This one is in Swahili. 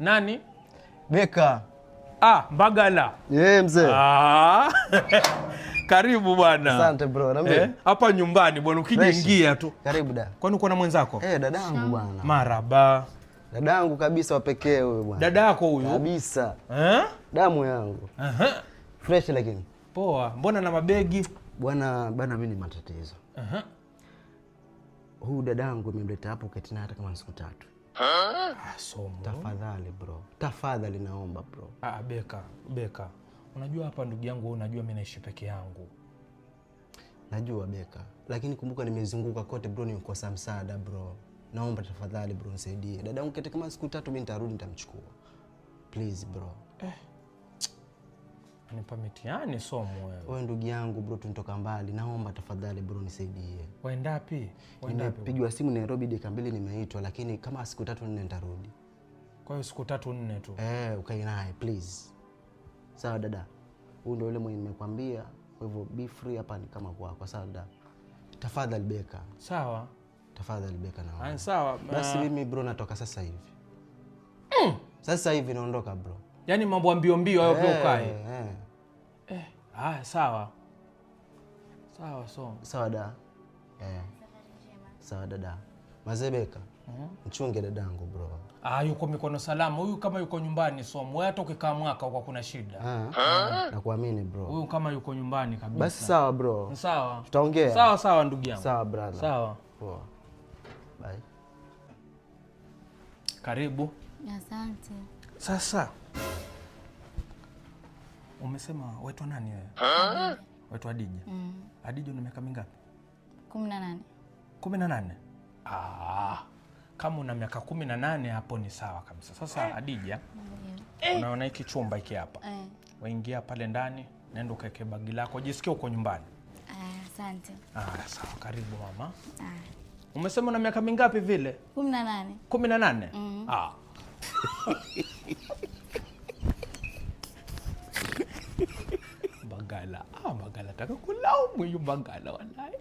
Nani? Beka. Mbagala. Mzee. Karibu bwana. Asante bro. Niambie. Hapa nyumbani bwana, ukiingia tu. Karibu da. Kwani uko na mwenzako? Dadangu bwana. Maraba. Dadangu kabisa wa pekee huyo bwana. Dada yako huyo? Kabisa. Damu yangu. Fresh lakini. Poa. Mbona na mabegi? Bwana mimi ni matatizo. Huyu dadangu nimemleta hapo kati na hata kama siku 3. Somo. Tafadhali bro. Tafadhali naomba bro. Beka. Unajua hapa ndugu yangu, unajua mimi naishi peke yangu. Najua Beka. Lakini kumbuka nimezunguka kote bro, nimekosa msaada bro. Naomba tafadhali bro nisaidie. Dadangu kete kama siku 3 mimi nitarudi nitamchukua. Please bro. Nipa mitihani Somo wewe. Wewe ndugu yangu bro, tunatoka mbali. Naomba tafadhali bro nisaidie. Waendapi? Nimepigwa simu Nairobi dakika 2 nimeitwa, lakini kama siku 3 4 nitarudi. Kwa hiyo siku 3 4 tu. Ukae naye please. Sawa dada. Huyu ndio yule mwenye nimekwambia. Kwa hivyo be free hapa ni kama kwako. Sawa dada. Tafadhali Beka. Sawa. Tafadhali Beka na. Sawa. Basi mimi bro natoka sasa hivi. Sasa hivi naondoka bro. Yaani mambo mbio hayo pia ukae. Sawa. Sawa Somo. Sawa dada. Sawa dada. Mazebeka. Mchunge dadangu bro. Yuko mikono salama. Huyu kama yuko nyumbani Somo. Wewe hata ukikaa mwaka huko kuna shida. Nakuamini bro. Huyu kama yuko nyumbani kabisa. Basi sawa bro. Sawa. Tutaongea. Sawa ndugu yangu. Sawa brother. Sawa. Poa. Bye. Karibu. Asante. Sasa umesema waitwa nani wewe? Waitwa Adija. Adija una miaka mingapi? 18. 18? Kama una miaka 18 hapo ni sawa kabisa. Sasa Adija, unaona hiki chumba hiki hapa. Waingia pale ndani, nenda ukaeke bagi lako, jisikie uko nyumbani. Asante. Sawa, karibu mama. Umesema una miaka mingapi vile? 18. 18? Bagala. Bagala taka kulaumu yu Bagala wallahi.